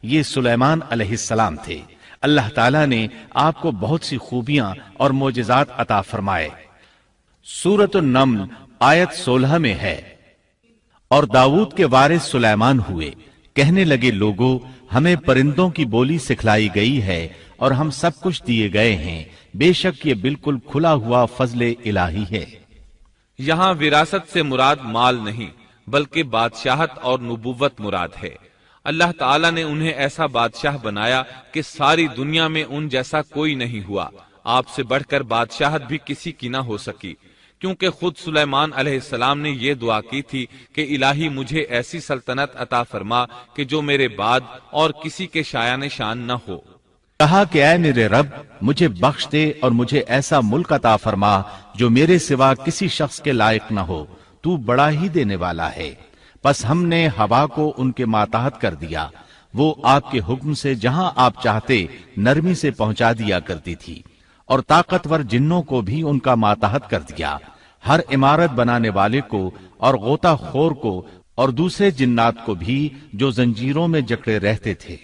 یہ سلیمان علیہ السلام تھے۔ اللہ تعالیٰ نے آپ کو بہت سی خوبیاں اور معجزات عطا فرمائے۔ سورۃ النمل آیت 16 میں ہے، اور داؤد کے وارث سلیمان ہوئے، کہنے لگے لوگوں ہمیں پرندوں کی بولی سکھلائی گئی ہے اور ہم سب کچھ دیے گئے ہیں، بے شک یہ بالکل کھلا ہوا فضل الہی ہے۔ یہاں وراثت سے مراد مال نہیں بلکہ بادشاہت اور نبوت مراد ہے۔ اللہ تعالیٰ نے انہیں ایسا بادشاہ بنایا کہ ساری دنیا میں ان جیسا کوئی نہیں ہوا، آپ سے بڑھ کر بادشاہت بھی کسی کی نہ ہو سکی، کیونکہ خود سلیمان علیہ السلام نے یہ دعا کی تھی کہ الہی مجھے ایسی سلطنت عطا فرما کہ جو میرے بعد اور کسی کے شایان شان نہ ہو۔ کہا کہ اے میرے رب مجھے بخش دے اور مجھے ایسا ملک عطا فرما جو میرے سوا کسی شخص کے لائق نہ ہو، تو بڑا ہی دینے والا ہے۔ پس ہم نے ہوا کو ان کے ماتحت کر دیا، وہ آپ کے حکم سے جہاں آپ چاہتے نرمی سے پہنچا دیا کرتی تھی، اور طاقتور جنوں کو بھی ان کا ماتحت کر دیا، ہر عمارت بنانے والے کو اور غوطہ خور کو اور دوسرے جنات کو بھی جو زنجیروں میں جکڑے رہتے تھے۔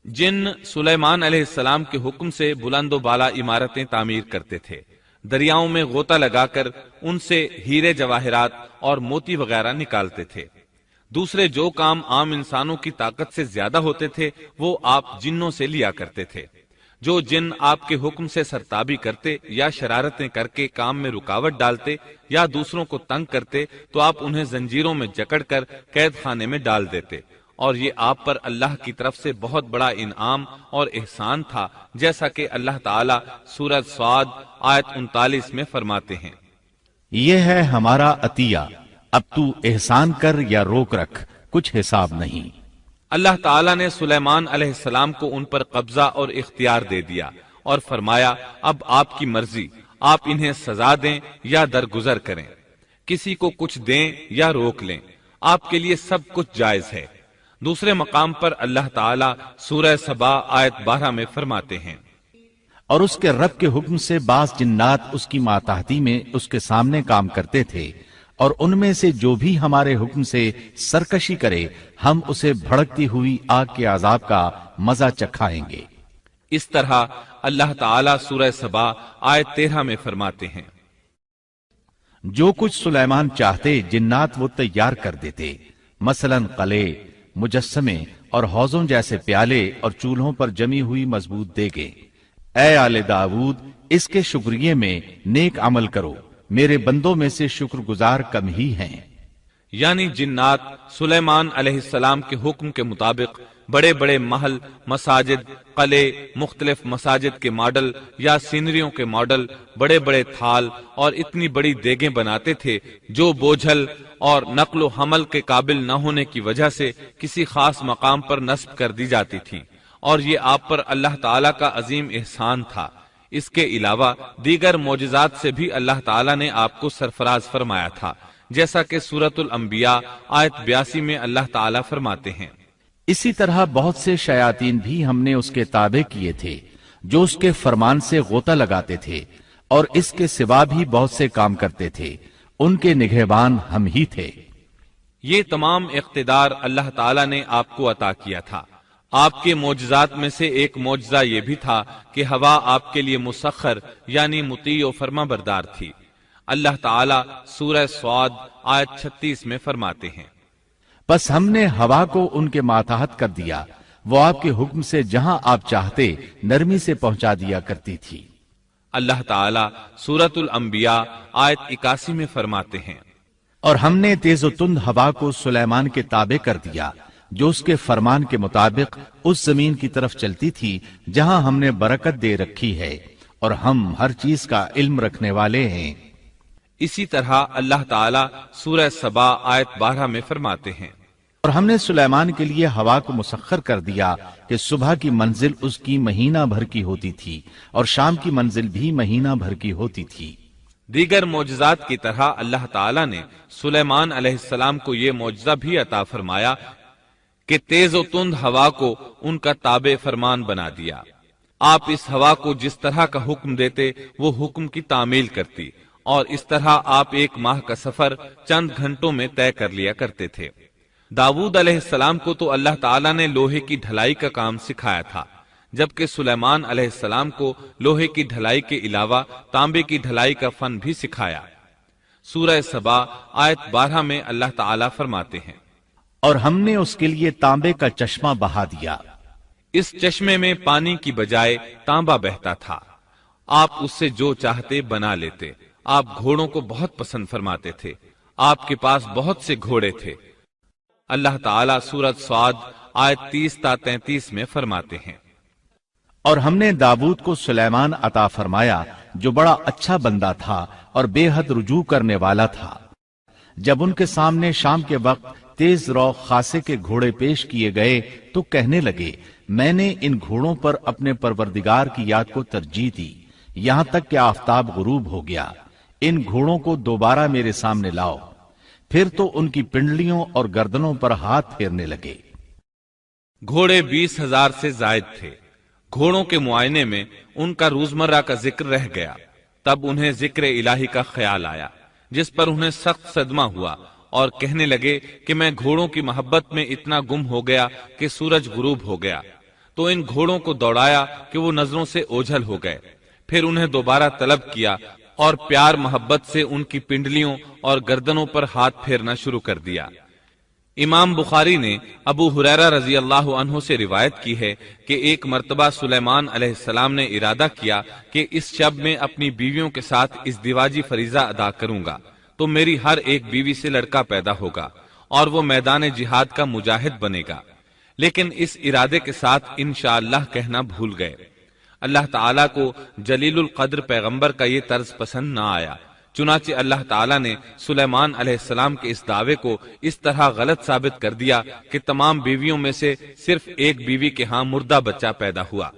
جن سلیمان علیہ السلام کے حکم سے بلند و بالا عمارتیں تعمیر کرتے تھے، دریاؤں میں غوطہ لگا کر ان سے ہیرے جواہرات اور موتی وغیرہ نکالتے تھے۔ دوسرے جو کام عام انسانوں کی طاقت سے زیادہ ہوتے تھے وہ آپ جنوں سے لیا کرتے تھے۔ جو جن آپ کے حکم سے سرتابی کرتے یا شرارتیں کر کے کام میں رکاوٹ ڈالتے یا دوسروں کو تنگ کرتے تو آپ انہیں زنجیروں میں جکڑ کر قید خانے میں ڈال دیتے، اور یہ آپ پر اللہ کی طرف سے بہت بڑا انعام اور احسان تھا، جیسا کہ اللہ تعالیٰ سورۃ صاد آیت 39 میں فرماتے ہیں، یہ ہے ہمارا عطیہ، اب تو احسان کر یا روک رکھ، کچھ حساب نہیں۔ اللہ تعالیٰ نے سلیمان علیہ السلام کو ان پر قبضہ اور اختیار دے دیا اور فرمایا اب آپ کی مرضی، آپ انہیں سزا دیں یا درگزر کریں، کسی کو کچھ دیں یا روک لیں، آپ کے لیے سب کچھ جائز ہے۔ دوسرے مقام پر اللہ تعالیٰ سورہ سبا آیت 12 میں فرماتے ہیں، اور اس کے رب کے حکم سے بعض جنات اس کی ماتحتی میں اس کے سامنے کام کرتے تھے، اور ان میں سے جو بھی ہمارے حکم سے سرکشی کرے ہم اسے بھڑکتی ہوئی آگ کے عذاب کا مزہ چکھائیں گے۔ اس طرح اللہ تعالیٰ سورہ سبا آیت 13 میں فرماتے ہیں، جو کچھ سلیمان چاہتے جنات وہ تیار کر دیتے، مثلاً قلعے، مجسمے اور حوضوں جیسے پیالے اور چولہوں پر جمی ہوئی مضبوط دیگیں۔ اے آل داؤد اس کے شکریے میں نیک عمل کرو، میرے بندوں میں سے شکر گزار کم ہی ہیں۔ یعنی جنات سلیمان علیہ السلام کے حکم کے مطابق بڑے بڑے محل، مساجد، قلعے، مختلف مساجد کے ماڈل یا سینریوں کے ماڈل، بڑے بڑے تھال اور اتنی بڑی دیگیں بناتے تھے جو بوجھل اور نقل و حمل کے قابل نہ ہونے کی وجہ سے کسی خاص مقام پر نصب کر دی جاتی تھی، اور یہ آپ پر اللہ تعالیٰ کا عظیم احسان تھا۔ اس کے علاوہ دیگر معجزات سے بھی اللہ تعالیٰ نے آپ کو سرفراز فرمایا تھا، جیسا کہ سورۃ الانبیاء آیت 82 میں اللہ تعالیٰ فرماتے ہیں، اسی طرح بہت سے شیاطین بھی ہم نے اس کے تابع کیے تھے جو اس کے فرمان سے غوطہ لگاتے تھے، اور اس کے سوا بھی بہت سے کام کرتے تھے، ان کے نگہبان ہم ہی تھے۔ یہ تمام اقتدار اللہ تعالیٰ نے آپ کو عطا کیا تھا۔ آپ کے معجزات میں سے ایک معجزہ یہ بھی تھا کہ ہوا آپ کے لیے مسخر یعنی مطیع و فرما بردار تھی۔ اللہ تعالیٰ سورہ صاد آیت 36 میں فرماتے ہیں، بس ہم نے ہوا کو ان کے ماتحت کر دیا، وہ آپ کے حکم سے جہاں آپ چاہتے نرمی سے پہنچا دیا کرتی تھی۔ اللہ تعالیٰ سورۃ الانبیاء آیت 81 میں فرماتے ہیں، اور ہم نے تیز و تند ہوا کو سلیمان کے تابع کر دیا جو اس کے فرمان کے مطابق اس زمین کی طرف چلتی تھی جہاں ہم نے برکت دے رکھی ہے، اور ہم ہر چیز کا علم رکھنے والے ہیں۔ اسی طرح اللہ تعالیٰ سورہ سبا آیت 12 میں فرماتے ہیں، اور ہم نے سلیمان کے لیے ہوا کو مسخر کر دیا کہ صبح کی منزل اس کی مہینہ بھر کی ہوتی تھی اور شام کی منزل بھی مہینہ بھر کی ہوتی تھی۔ دیگر معجزات کی طرح اللہ تعالیٰ نے سلیمان علیہ السلام کو یہ معجزہ بھی عطا فرمایا کہ تیز و تند ہوا کو ان کا تابع فرمان بنا دیا۔ آپ اس ہوا کو جس طرح کا حکم دیتے وہ حکم کی تعمیل کرتی، اور اس طرح آپ ایک ماہ کا سفر چند گھنٹوں میں طے کر لیا کرتے تھے۔ داؤد علیہ السلام کو تو اللہ تعالیٰ نے لوہے کی ڈھلائی کا کام سکھایا تھا، جبکہ سلیمان علیہ السلام کو لوہے کی ڈھلائی کے علاوہ تانبے کی ڈھلائی کا فن بھی سکھایا۔ سورہ سبا آیت 12 میں اللہ تعالیٰ فرماتے ہیں، اور ہم نے اس کے لیے تانبے کا چشمہ بہا دیا۔ اس چشمے میں پانی کی بجائے تانبا بہتا تھا، آپ اس سے جو چاہتے بنا لیتے۔ آپ گھوڑوں کو بہت پسند فرماتے تھے، آپ کے پاس بہت سے گھوڑے تھے۔ اللہ تعالیٰ سورۃ صاد آیت 30 تا 33 میں فرماتے ہیں، اور ہم نے داؤد کو سلیمان عطا فرمایا جو بڑا اچھا بندہ تھا اور بے حد رجوع کرنے والا تھا۔ جب ان کے سامنے شام کے وقت تیز رو خاصے کے گھوڑے پیش کیے گئے تو کہنے لگے، میں نے ان گھوڑوں پر اپنے پروردگار کی یاد کو ترجیح دی یہاں تک کہ آفتاب غروب ہو گیا۔ ان گھوڑوں کو دوبارہ میرے سامنے لاؤ۔ پھر تو ان کی پنڈلیوں اور گردنوں پر ہاتھ پھیرنے لگے۔ گھوڑے 20,000 سے زائد تھے۔ گھوڑوں کے معائنے میں ان کا روزمرہ کا ذکر رہ گیا۔ تب انہیں ذکر الہی کا خیال آیا، جس پر انہیں سخت صدمہ ہوا اور کہنے لگے کہ میں گھوڑوں کی محبت میں اتنا گم ہو گیا کہ سورج غروب ہو گیا۔ تو ان گھوڑوں کو دوڑایا کہ وہ نظروں سے اوجھل ہو گئے۔ پھر انہیں دوبارہ طلب کیا اور پیار محبت سے ان کی پنڈلیوں اور گردنوں پر ہاتھ پھیرنا شروع کر دیا۔ امام بخاری نے ابو ہریرہ رضی اللہ عنہ سے روایت کی ہے کہ ایک مرتبہ سلیمان علیہ السلام نے ارادہ کیا کہ اس شب میں اپنی بیویوں کے ساتھ ازدواجی فریضہ ادا کروں گا تو میری ہر ایک بیوی سے لڑکا پیدا ہوگا اور وہ میدان جہاد کا مجاہد بنے گا، لیکن اس ارادے کے ساتھ انشاءاللہ کہنا بھول گئے۔ اللہ تعالیٰ کو جلیل القدر پیغمبر کا یہ طرز پسند نہ آیا، چنانچہ اللہ تعالیٰ نے سلیمان علیہ السلام کے اس دعوے کو اس طرح غلط ثابت کر دیا کہ تمام بیویوں میں سے صرف ایک بیوی کے ہاں مردہ بچہ پیدا ہوا۔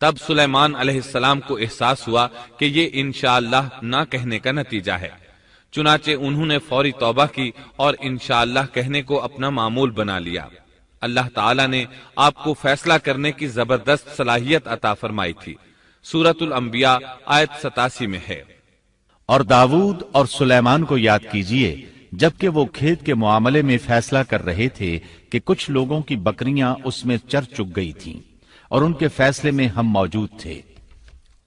تب سلیمان علیہ السلام کو احساس ہوا کہ یہ انشاءاللہ نہ کہنے کا نتیجہ ہے، چنانچہ انہوں نے فوری توبہ کی اور انشاءاللہ کہنے کو اپنا معمول بنا لیا۔ اللہ تعالیٰ نے آپ کو فیصلہ کرنے کی زبردست صلاحیت عطا فرمائی تھی۔ سورۃ الانبیاء آیت 87 میں ہے، اور داؤد اور سلیمان کو یاد کیجئے جبکہ وہ کھیت کے معاملے میں فیصلہ کر رہے تھے کہ کچھ لوگوں کی بکریاں اس میں چر چگ گئی تھیں اور ان کے فیصلے میں ہم موجود تھے۔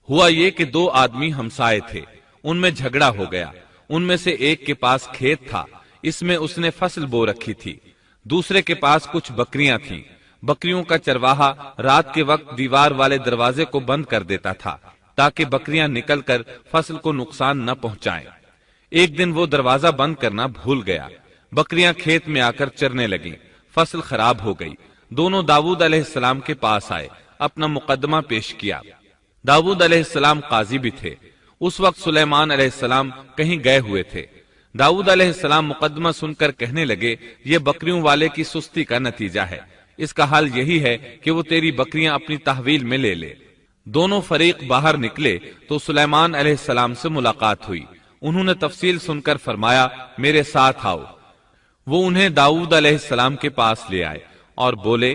ہوا یہ کہ دو آدمی ہمسائے تھے، ان میں جھگڑا ہو گیا۔ ان میں سے ایک کے پاس کھیت تھا، اس میں اس نے فصل بو رکھی تھی، دوسرے کے پاس کچھ بکریاں تھیں۔ بکریوں کا چرواہا رات کے وقت دیوار والے دروازے کو بند کر دیتا تھا تاکہ بکریاں نکل کر فصل کو نقصان نہ پہنچائیں۔ ایک دن وہ دروازہ بند کرنا بھول گیا، بکریاں کھیت میں آ کر چرنے لگیں، فصل خراب ہو گئی۔ دونوں داؤد علیہ السلام کے پاس آئے، اپنا مقدمہ پیش کیا۔ داؤد علیہ السلام قاضی بھی تھے۔ اس وقت سلیمان علیہ السلام کہیں گئے ہوئے تھے۔ داؤد علیہ السلام مقدمہ سن کر کہنے لگے، یہ بکریوں والے کی سستی کا نتیجہ ہے، اس کا حل یہی ہے کہ وہ تیری بکریاں اپنی تحویل میں لے لے۔ دونوں فریق باہر نکلے تو سلیمان علیہ السلام سے ملاقات ہوئی۔ انہوں نے تفصیل سن کر فرمایا، میرے ساتھ آؤ۔ وہ انہیں داؤد علیہ السلام کے پاس لے آئے اور بولے،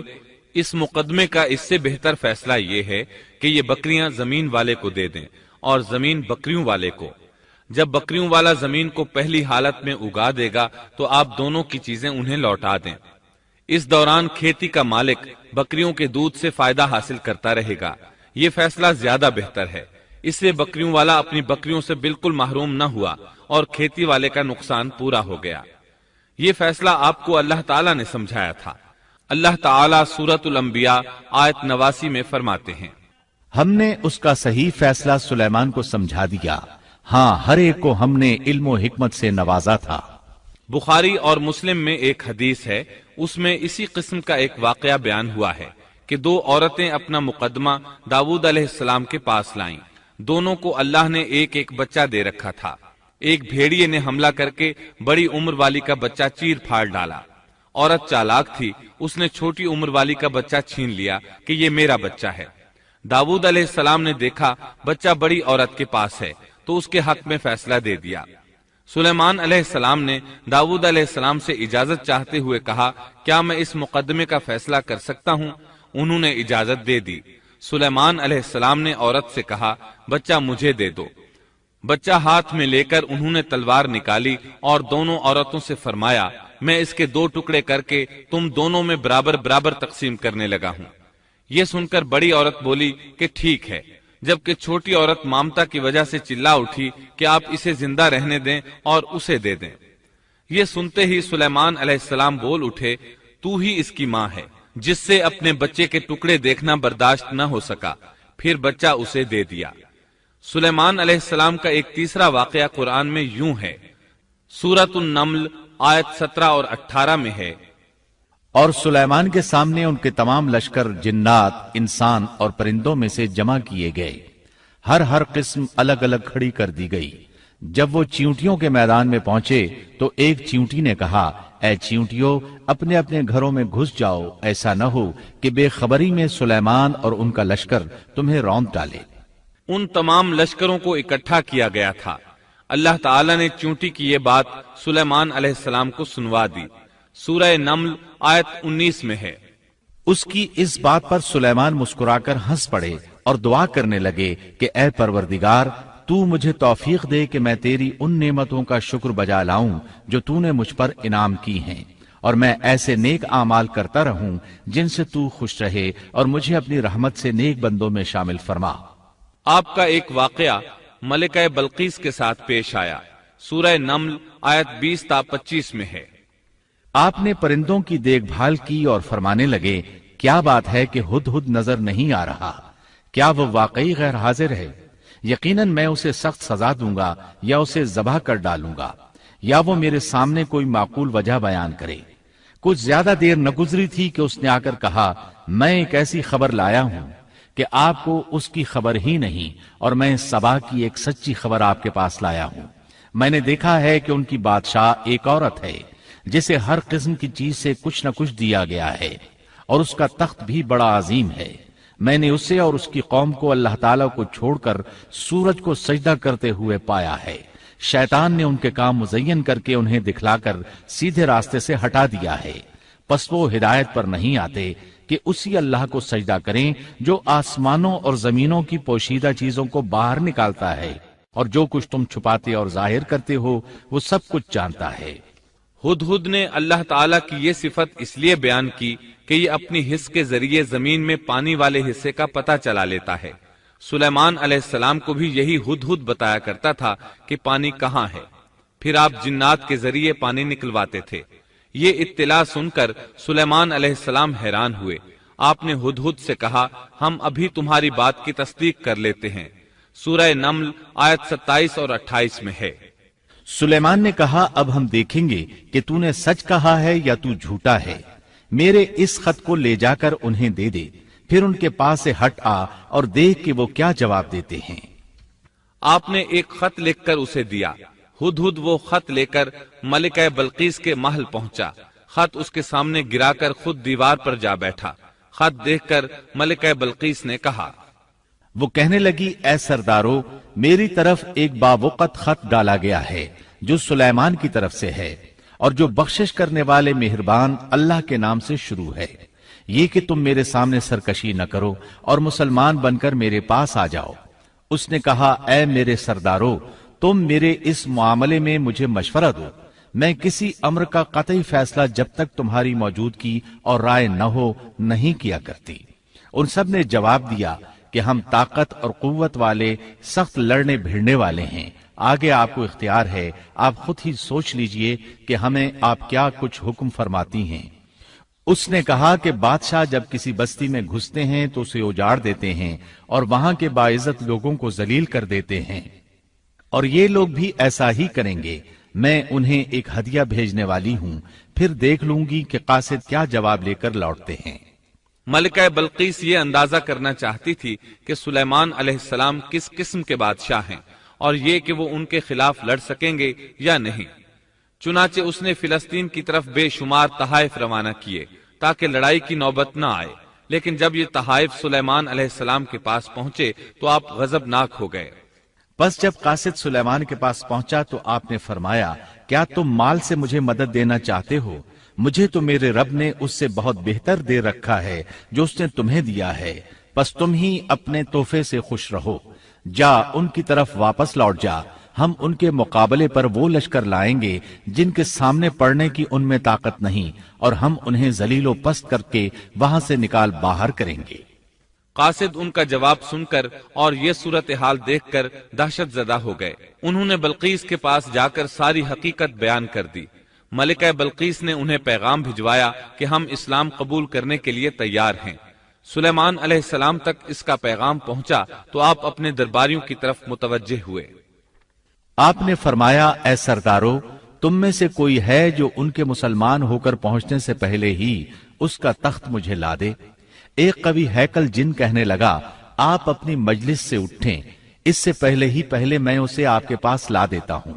اس مقدمے کا اس سے بہتر فیصلہ یہ ہے کہ یہ بکریاں زمین والے کو دے دیں اور زمین بکریوں والے کو۔ جب بکریوں والا زمین کو پہلی حالت میں اگا دے گا تو آپ دونوں کی چیزیں انہیں لوٹا دیں۔ اس دوران کھیتی کا مالک بکریوں کے دودھ سے فائدہ حاصل کرتا رہے گا۔ یہ فیصلہ زیادہ بہتر ہے۔ اس سے بکریوں والا اپنی بکریوں سے بالکل محروم نہ ہوا اور کھیتی والے کا نقصان پورا ہو گیا۔ یہ فیصلہ آپ کو اللہ تعالیٰ نے سمجھایا تھا۔ اللہ تعالیٰ سورۃ الانبیاء آیت 89 میں فرماتے ہیں، ہم نے اس کا صحیح فیصلہ سلیمان کو سمجھا دیا، ہاں ہر ایک کو ہم نے علم و حکمت سے نوازا تھا۔ بخاری اور مسلم میں ایک حدیث ہے، اس میں اسی قسم کا ایک واقعہ بیان ہوا ہے کہ دو عورتیں اپنا مقدمہ داؤد علیہ السلام کے پاس لائیں۔ دونوں کو اللہ نے ایک ایک بچہ دے رکھا تھا۔ ایک بھیڑیے نے حملہ کر کے بڑی عمر والی کا بچہ چیر پھاڑ ڈالا۔ عورت چالاک تھی، اس نے چھوٹی عمر والی کا بچہ چھین لیا کہ یہ میرا بچہ ہے۔ داؤد علیہ السلام نے دیکھا بچہ بڑی عورت کے پاس ہے تو اس کے حق میں فیصلہ دے دیا۔ سلیمان علیہ السلام نے داؤد علیہ السلام سے اجازت چاہتے ہوئے کہا، کیا میں اس مقدمے کا فیصلہ کر سکتا ہوں؟ انہوں نے اجازت دے دی۔ سلیمان علیہ السلام نے عورت سے کہا، بچہ مجھے دے دو۔ بچہ ہاتھ میں لے کر انہوں نے تلوار نکالی اور دونوں عورتوں سے فرمایا، میں اس کے 2 ٹکڑے کر کے تم دونوں میں برابر برابر تقسیم کرنے لگا ہوں۔ یہ سن کر بڑی عورت بولی کہ ٹھیک ہے، جبکہ چھوٹی عورت مامتا کی وجہ سے چلا اٹھی کہ آپ اسے زندہ رہنے دیں اور اسے دے دیں۔ یہ سنتے ہی سلیمان علیہ السلام بول اٹھے، تو ہی اس کی ماں ہے، جس سے اپنے بچے کے ٹکڑے دیکھنا برداشت نہ ہو سکا، پھر بچہ اسے دے دیا۔ سلیمان علیہ السلام کا ایک تیسرا واقعہ قرآن میں یوں ہے، سورۃ النمل آیت 17 اور 18 میں ہے، اور سلیمان کے سامنے ان کے تمام لشکر جنات، انسان اور پرندوں میں سے جمع کیے گئے، ہر قسم الگ الگ کھڑی کر دی گئی۔ جب وہ چیونٹیوں کے میدان میں پہنچے تو ایک چیونٹی نے کہا، اے چیونٹیوں، اپنے اپنے گھروں میں گھس جاؤ، ایسا نہ ہو کہ بے خبری میں سلیمان اور ان کا لشکر تمہیں روند ڈالے۔ ان تمام لشکروں کو اکٹھا کیا گیا تھا۔ اللہ تعالیٰ نے چیونٹی کی یہ بات سلیمان علیہ السلام کو سنوا دی۔ سورہ نمل آیت 19 میں ہے، اس کی اس بات پر سلیمان مسکرا کر ہنس پڑے اور دعا کرنے لگے کہ اے پروردگار، تو مجھے توفیق دے کہ میں تیری ان نعمتوں کا شکر بجا لاؤں جو تو نے مجھ پر انعام کی ہیں، اور میں ایسے نیک اعمال کرتا رہوں جن سے تو خوش رہے، اور مجھے اپنی رحمت سے نیک بندوں میں شامل فرما۔ آپ کا ایک واقعہ ملکہ بلقیس کے ساتھ پیش آیا۔ سورہ نمل آیت 20 تا 25 میں ہے، آپ نے پرندوں کی دیکھ بھال کی اور فرمانے لگے، کیا بات ہے کہ ہدہد نظر نہیں آ رہا؟ کیا وہ واقعی غیر حاضر ہے؟ یقیناً میں اسے سخت سزا دوں گا، یا اسے ذبح کر ڈالوں گا، یا وہ میرے سامنے کوئی معقول وجہ بیان کرے۔ کچھ زیادہ دیر نہ گزری تھی کہ اس نے آ کر کہا، میں ایک ایسی خبر لایا ہوں کہ آپ کو اس کی خبر ہی نہیں، اور میں سبا کی ایک سچی خبر آپ کے پاس لایا ہوں۔ میں نے دیکھا ہے کہ ان کی بادشاہ ایک عورت ہے جسے ہر قسم کی چیز سے کچھ نہ کچھ دیا گیا ہے، اور اس کا تخت بھی بڑا عظیم ہے۔ میں نے اسے اور اس کی قوم کو اللہ تعالیٰ کو چھوڑ کر سورج کو سجدہ کرتے ہوئے پایا ہے۔ شیطان نے ان کے کام مزین کر کے انہیں دکھلا کر سیدھے راستے سے ہٹا دیا ہے، پس وہ ہدایت پر نہیں آتے کہ اسی اللہ کو سجدہ کریں جو آسمانوں اور زمینوں کی پوشیدہ چیزوں کو باہر نکالتا ہے، اور جو کچھ تم چھپاتے اور ظاہر کرتے ہو وہ سب کچھ جانتا ہے۔ ہدہد نے اللہ تعالیٰ کی یہ صفت اس لیے بیان کی کہ یہ اپنی حس کے ذریعے زمین میں پانی والے حصے کا پتہ چلا لیتا ہے۔ سلیمان علیہ السلام کو بھی یہی ہدہد بتایا کرتا تھا کہ پانی کہاں ہے، پھر آپ جنات کے ذریعے پانی نکلواتے تھے۔ یہ اطلاع سن کر سلیمان علیہ السلام حیران ہوئے۔ آپ نے ہدہد سے کہا، ہم ابھی تمہاری بات کی تصدیق کر لیتے ہیں۔ سورہ نمل آیت 27 اور 28 میں ہے، سلیمان نے کہا، اب ہم دیکھیں گے کہ تو نے سچ کہا ہے یا تو جھوٹا ہے۔ میرے اس خط کو لے جا کر انہیں دے دے، پھر ان کے پاس سے ہٹ آ اور دیکھ کہ وہ کیا جواب دیتے ہیں۔ آپ نے ایک خط لکھ کر اسے دیا۔ ہدہد وہ خط لے کر ملکہ بلقیس کے محل پہنچا۔ خط اس کے سامنے گرا کر خود دیوار پر جا بیٹھا۔ خط دیکھ کر ملکہ بلقیس نے کہا، وہ کہنے لگی، اے سردارو، میری طرف ایک باوقت خط ڈالا گیا ہے جو سلیمان کی طرف سے ہے، اور جو بخشش کرنے والے مہربان اللہ کے نام سے شروع ہے، یہ کہ تم میرے سامنے سرکشی نہ کرو اور مسلمان بن کر میرے پاس آ جاؤ۔ اس نے کہا، اے میرے سردارو، تم میرے اس معاملے میں مجھے مشورہ دو۔ میں کسی امر کا قطعی فیصلہ جب تک تمہاری موجودگی اور رائے نہ ہو نہیں کیا کرتی۔ ان سب نے جواب دیا کہ ہم طاقت اور قوت والے، سخت لڑنے بھیڑنے والے ہیں، آگے آپ کو اختیار ہے، آپ خود ہی سوچ لیجئے کہ ہمیں آپ کیا کچھ حکم فرماتی ہیں۔ اس نے کہا کہ بادشاہ جب کسی بستی میں گھستے ہیں تو اسے اجاڑ دیتے ہیں اور وہاں کے باعزت لوگوں کو ذلیل کر دیتے ہیں، اور یہ لوگ بھی ایسا ہی کریں گے۔ میں انہیں ایک ہدیہ بھیجنے والی ہوں، پھر دیکھ لوں گی کہ قاصد کیا جواب لے کر لوٹتے ہیں۔ ملکہ بلقیس یہ اندازہ کرنا چاہتی تھی کہ سلیمان علیہ السلام کس قسم کے بادشاہ ہیں، اور یہ کہ وہ ان کے خلاف لڑ سکیں گے یا نہیں۔ چنانچہ اس نے فلسطین کی طرف بے شمار تحائف روانہ کیے تاکہ لڑائی کی نوبت نہ آئے، لیکن جب یہ تحائف سلیمان علیہ السلام کے پاس پہنچے تو آپ غضبناک ہو گئے۔ پس جب قاصد سلیمان کے پاس پہنچا تو آپ نے فرمایا، کیا تم مال سے مجھے مدد دینا چاہتے ہو؟ مجھے تو میرے رب نے اس سے بہت بہتر دے رکھا ہے جو اس نے تمہیں دیا ہے، پس تم ہی اپنے تحفے سے خوش رہو۔ جا ان کی طرف واپس لوٹ جا، ہم ان کے مقابلے پر وہ لشکر لائیں گے جن کے سامنے پڑنے کی ان میں طاقت نہیں، اور ہم انہیں ذلیل و پست کر کے وہاں سے نکال باہر کریں گے۔ قاصد ان کا جواب سن کر اور یہ صورتحال دیکھ کر دہشت زدہ ہو گئے۔ انہوں نے بلقیس کے پاس جا کر ساری حقیقت بیان کر دی۔ ملکہ بلقیس نے انہیں پیغام بھجوایا کہ ہم اسلام قبول کرنے کے لیے تیار ہیں۔ سلیمان علیہ السلام تک اس کا پیغام پہنچا تو آپ اپنے درباریوں کی طرف متوجہ ہوئے۔ آپ نے فرمایا، اے سردارو، تم میں سے کوئی ہے جو ان کے مسلمان ہو کر پہنچنے سے پہلے ہی اس کا تخت مجھے لا دے؟ ایک قوی ہیکل جن کہنے لگا، آپ اپنی مجلس سے اٹھیں، اس سے پہلے میں اسے آپ کے پاس لا دیتا ہوں۔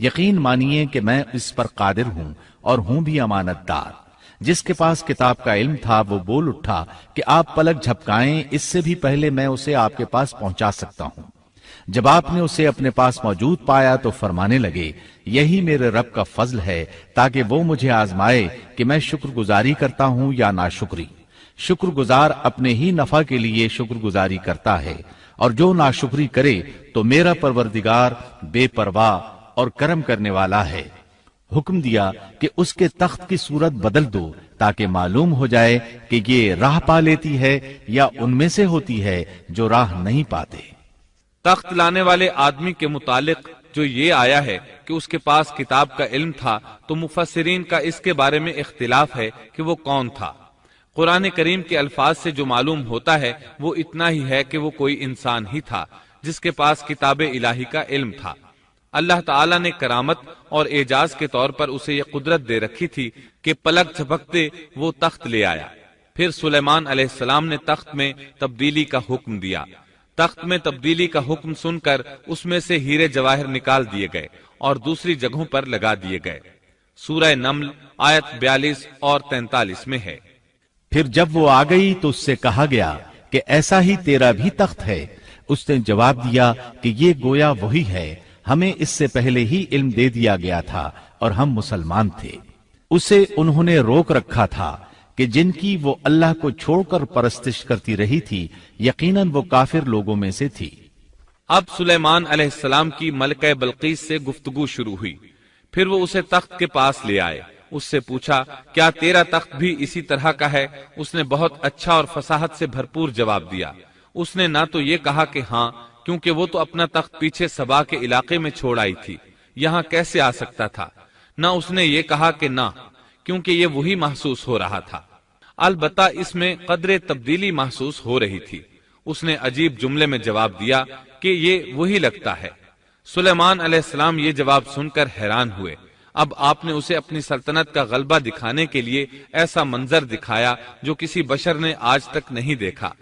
یقین مانیے کہ میں اس پر قادر ہوں اور ہوں بھی امانت دار۔ جس کے پاس کتاب کا علم تھا وہ بول اٹھا کہ آپ پلک جھپکائیں، اس سے بھی پہلے میں اسے آپ کے پاس پہنچا سکتا ہوں۔ جب آپ نے اسے اپنے پاس موجود پایا تو فرمانے لگے، یہی میرے رب کا فضل ہے تاکہ وہ مجھے آزمائے کہ میں شکر گزاری کرتا ہوں یا ناشکری۔ شکر گزار اپنے ہی نفع کے لیے شکر گزاری کرتا ہے، اور جو ناشکری کرے تو میرا پروردگار بے پرواہ اور کرم کرنے والا ہے۔ حکم دیا کہ اس کے تخت کی صورت بدل دو تاکہ معلوم ہو جائے کہ یہ راہ پا لیتی ہے یا ان میں سے ہوتی ہے جو راہ نہیں پاتے۔ تخت لانے والے آدمی کے متعلق جو یہ آیا ہے کہ اس کے پاس کتاب کا علم تھا، تو مفسرین کا اس کے بارے میں اختلاف ہے کہ وہ کون تھا۔ قرآن کریم کے الفاظ سے جو معلوم ہوتا ہے وہ اتنا ہی ہے کہ وہ کوئی انسان ہی تھا جس کے پاس کتاب الہی کا علم تھا۔ اللہ تعالیٰ نے کرامت اور اعجاز کے طور پر اسے یہ قدرت دے رکھی تھی کہ پلک جھپکتے وہ تخت لے آیا۔ پھر سلیمان علیہ السلام نے تخت میں تبدیلی کا حکم دیا۔ تخت میں تبدیلی کا حکم سن کر اس میں سے ہیرے جواہر نکال دیے گئے اور دوسری جگہوں پر لگا دیے گئے۔ سورہ نمل آیت 42 اور 43 میں ہے۔ پھر جب وہ آ گئی تو اس سے کہا گیا کہ ایسا ہی تیرا بھی تخت ہے۔ اس نے جواب دیا کہ یہ گویا وہی ہے، ہمیں اس سے پہلے ہی علم دے دیا گیا تھا اور ہم مسلمان تھے۔ اسے انہوں نے روک رکھا تھا کہ جن کی وہ اللہ کو چھوڑ کر پرستش کرتی رہی تھی، یقیناً وہ کافر لوگوں میں سے تھی۔ اب سلیمان علیہ السلام کی ملکہ بلقیس سے گفتگو شروع ہوئی۔ پھر وہ اسے تخت کے پاس لے آئے۔ اس سے پوچھا، کیا تیرا تخت بھی اسی طرح کا ہے؟ اس نے بہت اچھا اور فصاحت سے بھرپور جواب دیا۔ اس نے نہ تو یہ کہا کہ ہاں، کیونکہ وہ تو اپنا تخت پیچھے سبا کے علاقے میں چھوڑ آئی تھی، یہاں کیسے آ سکتا تھا، نہ اس نے یہ کہا کہ نہ، کیونکہ یہ وہی محسوس ہو رہا تھا۔ البتہ اس میں قدرے تبدیلی محسوس ہو رہی تھی۔ اس نے عجیب جملے میں جواب دیا کہ یہ وہی لگتا ہے۔ سلیمان علیہ السلام یہ جواب سن کر حیران ہوئے۔ اب آپ نے اسے اپنی سلطنت کا غلبہ دکھانے کے لیے ایسا منظر دکھایا جو کسی بشر نے آج تک نہیں دیکھا۔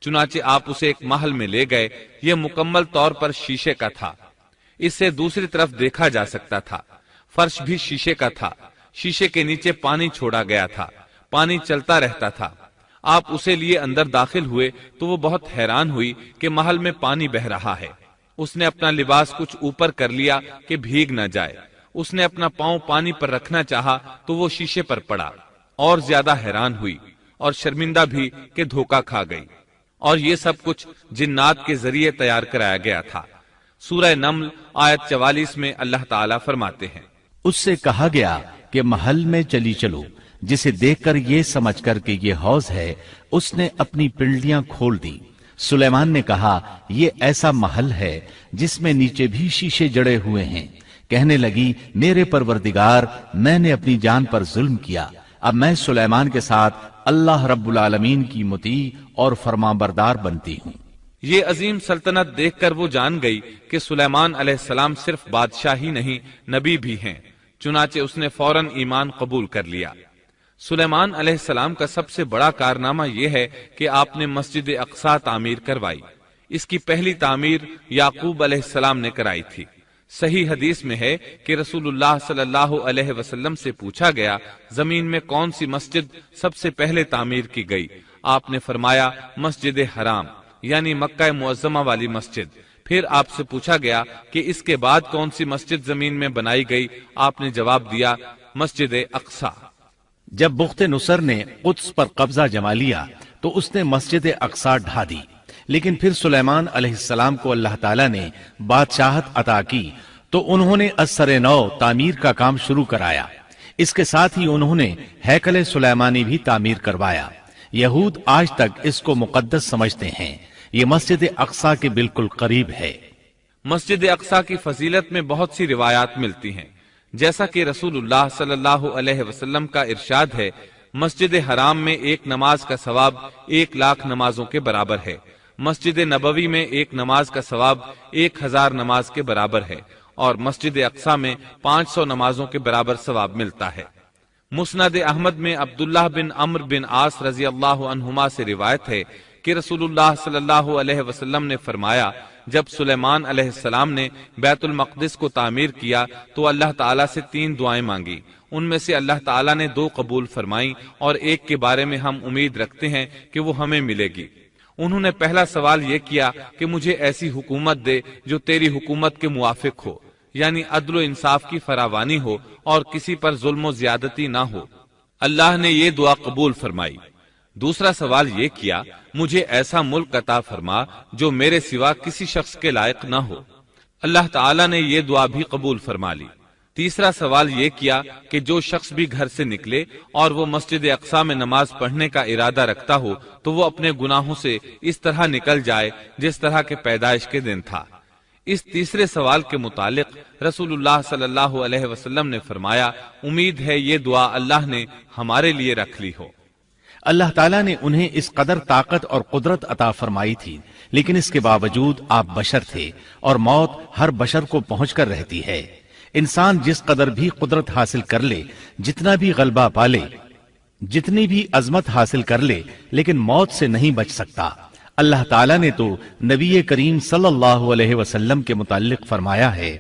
چنانچہ آپ اسے ایک محل میں لے گئے۔ یہ مکمل طور پر شیشے کا تھا۔ اس سے دوسری طرف دیکھا جا سکتا تھا۔ فرش بھی شیشے کا تھا۔ شیشے کے نیچے پانی چھوڑا گیا تھا۔ پانی چلتا رہتا تھا۔ آپ اسے لیے اندر داخل ہوئے تو وہ بہت حیران ہوئی کہ محل میں پانی بہ رہا ہے۔ اس نے اپنا لباس کچھ اوپر کر لیا کہ بھیگ نہ جائے۔ اس نے اپنا پاؤں پانی پر رکھنا چاہا تو وہ شیشے پر پڑا، اور زیادہ حیران ہوئی اور شرمندہ بھی کہ دھوکا کھا گئی۔ اور یہ سب کچھ جنات کے ذریعے تیار کرایا گیا تھا۔ سورہ نمل آیت 44 میں اللہ تعالیٰ فرماتے ہیں، اس سے کہا گیا کہ محل میں چلی چلو، جسے دیکھ کر یہ سمجھ کر کہ یہ حوض ہے، اس نے اپنی پنڈلیاں کھول دی۔ سلیمان نے کہا، یہ ایسا محل ہے جس میں نیچے بھی شیشے جڑے ہوئے ہیں۔ کہنے لگی، میرے پروردگار، میں نے اپنی جان پر ظلم کیا، اب میں سلیمان کے ساتھ اللہ رب العالمین کی مطیع اور فرمانبردار بنتی ہوں۔ یہ عظیم سلطنت دیکھ کر وہ جان گئی کہ سلیمان علیہ السلام صرف بادشاہ ہی نہیں، نبی بھی ہیں۔ چنانچہ اس نے فوراً ایمان قبول کر لیا۔ سلیمان علیہ السلام کا سب سے بڑا کارنامہ یہ ہے کہ آپ نے مسجد اقصی تعمیر کروائی۔ اس کی پہلی تعمیر یعقوب علیہ السلام نے کرائی تھی۔ صحیح حدیث میں ہے کہ رسول اللہ صلی اللہ علیہ وسلم سے پوچھا گیا، زمین میں کون سی مسجد سب سے پہلے تعمیر کی گئی؟ آپ نے فرمایا، مسجد حرام، یعنی مکہ معظمہ والی مسجد۔ پھر آپ سے پوچھا گیا کہ اس کے بعد کون سی مسجد زمین میں بنائی گئی؟ آپ نے جواب دیا، مسجد اقصی۔ جب بخت نصر نے قدس پر قبضہ جما لیا تو اس نے مسجد اقصی ڈھا دی۔ لیکن پھر سلیمان علیہ السلام کو اللہ تعالیٰ نے بادشاہت عطا کی تو انہوں نے اثر نو تعمیر کا کام شروع کرایا۔ اس کے ساتھ ہی انہوں نے ہیکل سلیمانی بھی تعمیر کروایا۔ یہود آج تک اس کو مقدس سمجھتے ہیں۔ یہ مسجد اقصی کے بالکل قریب ہے۔ مسجد اقصی کی فضیلت میں بہت سی روایات ملتی ہیں، جیسا کہ رسول اللہ صلی اللہ علیہ وسلم کا ارشاد ہے، مسجد حرام میں ایک نماز کا ثواب 1,00,000 نمازوں کے برابر ہے، مسجد نبوی میں ایک نماز کا ثواب 1,000 نماز کے برابر ہے، اور مسجد اقصی میں 500 نمازوں کے برابر ثواب ملتا ہے۔ مسند احمد میں عبداللہ بن عمرو بن عاص رضی اللہ عنہما سے روایت ہے کہ رسول اللہ صلی اللہ علیہ وسلم نے فرمایا، جب سلیمان علیہ السلام نے بیت المقدس کو تعمیر کیا تو اللہ تعالیٰ سے 3 دعائیں مانگی، ان میں سے اللہ تعالیٰ نے 2 قبول فرمائیں اور ایک کے بارے میں ہم امید رکھتے ہیں کہ وہ ہمیں ملے گی۔ انہوں نے پہلا سوال یہ کیا کہ مجھے ایسی حکومت دے جو تیری حکومت کے موافق ہو، یعنی عدل و انصاف کی فراوانی ہو اور کسی پر ظلم و زیادتی نہ ہو۔ اللہ نے یہ دعا قبول فرمائی۔ دوسرا سوال یہ کیا، مجھے ایسا ملک عطا فرما جو میرے سوا کسی شخص کے لائق نہ ہو۔ اللہ تعالیٰ نے یہ دعا بھی قبول فرما لی۔ تیسرا سوال یہ کیا کہ جو شخص بھی گھر سے نکلے اور وہ مسجد اقصی میں نماز پڑھنے کا ارادہ رکھتا ہو تو وہ اپنے گناہوں سے اس طرح نکل جائے جس طرح کے پیدائش کے دن تھا۔ اس تیسرے سوال کے متعلق رسول اللہ صلی اللہ علیہ وسلم نے فرمایا، امید ہے یہ دعا اللہ نے ہمارے لیے رکھ لی ہو۔ اللہ تعالیٰ نے انہیں اس قدر طاقت اور قدرت عطا فرمائی تھی، لیکن اس کے باوجود آپ بشر تھے اور موت ہر بشر کو پہنچ کر رہتی ہے۔ انسان جس قدر بھی قدرت حاصل کر لے، جتنا بھی غلبہ پالے، جتنی بھی عظمت حاصل کر لے، لیکن موت سے نہیں بچ سکتا۔ اللہ تعالیٰ نے تو نبی کریم صلی اللہ علیہ وسلم کے متعلق فرمایا ہے،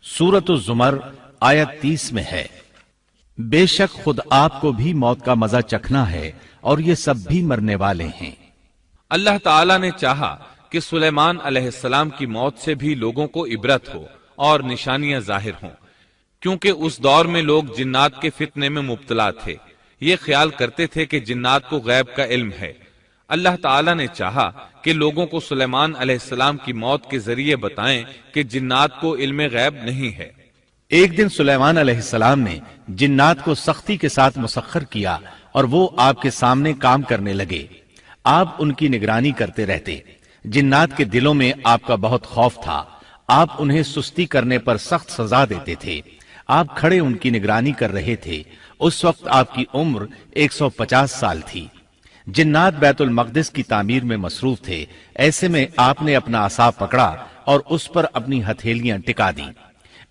سورۃ الزمر آیت 30 میں ہے، بے شک خود آپ کو بھی موت کا مزہ چکھنا ہے اور یہ سب بھی مرنے والے ہیں۔ اللہ تعالیٰ نے چاہا کہ سلیمان علیہ السلام کی موت سے بھی لوگوں کو عبرت ہو اور نشانیاں ظاہر ہوں، کیونکہ اس دور میں لوگ جنات کے فتنے میں مبتلا تھے۔ یہ خیال کرتے تھے کہ جنات کو غیب کا علم ہے۔ اللہ تعالیٰ نے چاہا کہ لوگوں کو سلیمان علیہ السلام کی موت کے ذریعے بتائیں کہ جنات کو علم غیب نہیں ہے۔ ایک دن سلیمان علیہ السلام نے جنات کو سختی کے ساتھ مسخر کیا اور وہ آپ کے سامنے کام کرنے لگے۔ آپ ان کی نگرانی کرتے رہتے۔ جنات کے دلوں میں آپ کا بہت خوف تھا۔ آپ انہیں سستی کرنے پر سخت سزا دیتے تھے۔ آپ کھڑے ان کی نگرانی کر رہے تھے۔ اس وقت آپ کی عمر 150 سال تھی۔ جنات بیت المقدس کی تعمیر میں مصروف تھے۔ ایسے میں آپ نے اپنا عصا پکڑا اور اس پر اپنی ہتھیلیاں ٹکا دیں،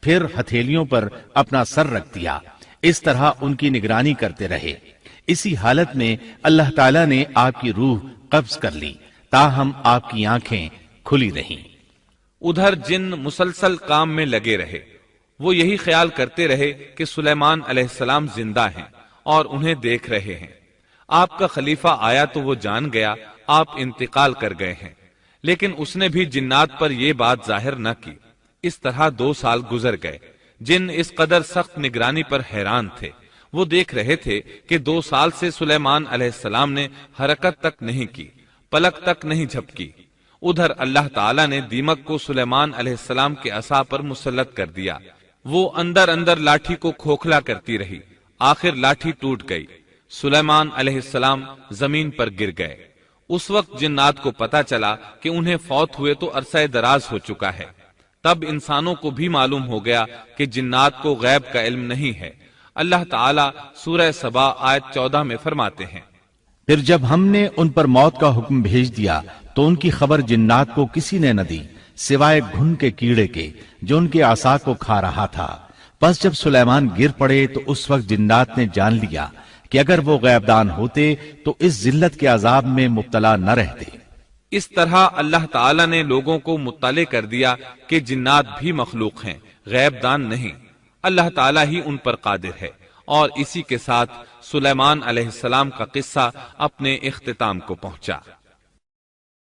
پھر ہتھیلیوں پر اپنا سر رکھ دیا۔ اس طرح ان کی نگرانی کرتے رہے۔ اسی حالت میں اللہ تعالیٰ نے آپ کی روح قبض کر لی، تاہم آپ کی آنکھیں کھلی رہیں۔ ادھر جن مسلسل کام میں لگے رہے۔ وہ یہی خیال کرتے رہے کہ سلیمان علیہ السلام زندہ ہیں اور انہیں دیکھ رہے ہیں۔ آپ کا خلیفہ آیا تو وہ جان گیا آپ انتقال کر گئے ہیں، لیکن اس نے بھی جنات پر یہ بات ظاہر نہ کی۔ اس طرح 2 سال گزر گئے۔ جن اس قدر سخت نگرانی پر حیران تھے۔ وہ دیکھ رہے تھے کہ 2 سال سے سلیمان علیہ السلام نے حرکت تک نہیں کی، پلک تک نہیں جھپکی۔ ادھر اللہ تعالیٰ نے دیمک کو سلیمان علیہ السلام کے عصا پر مسلط کر دیا۔ وہ اندر اندر لاٹھی کو کھوکھلا کرتی رہی۔ آخر لاٹھی ٹوٹ گئی۔ سلیمان علیہ السلام زمین پر گر گئے۔ اس وقت جنات کو پتا چلا کہ انہیں فوت ہوئے تو عرصہ دراز ہو چکا ہے۔ تب انسانوں کو بھی معلوم ہو گیا کہ جنات کو غیب کا علم نہیں ہے۔ اللہ تعالیٰ سورہ سبا آیت 14 میں فرماتے ہیں، پھر جب ہم نے ان پر موت کا حکم بھیج دیا تو ان کی خبر جنات کو کسی نے نہ دی سوائے گھن کے کیڑے کے جو ان کے عصا کو کھا رہا تھا۔ پس جب سلیمان گر پڑے تو اس وقت جنات نے جان لیا کہ اگر وہ غیب دان ہوتے تو اس ذلت کے عذاب میں مبتلا نہ رہتے۔ اس طرح اللہ تعالیٰ نے لوگوں کو مطلع کر دیا کہ جنات بھی مخلوق ہیں، غیب دان نہیں۔ اللہ تعالیٰ ہی ان پر قادر ہے۔ اور اسی کے ساتھ سلیمان علیہ السلام کا قصہ اپنے اختتام کو پہنچا۔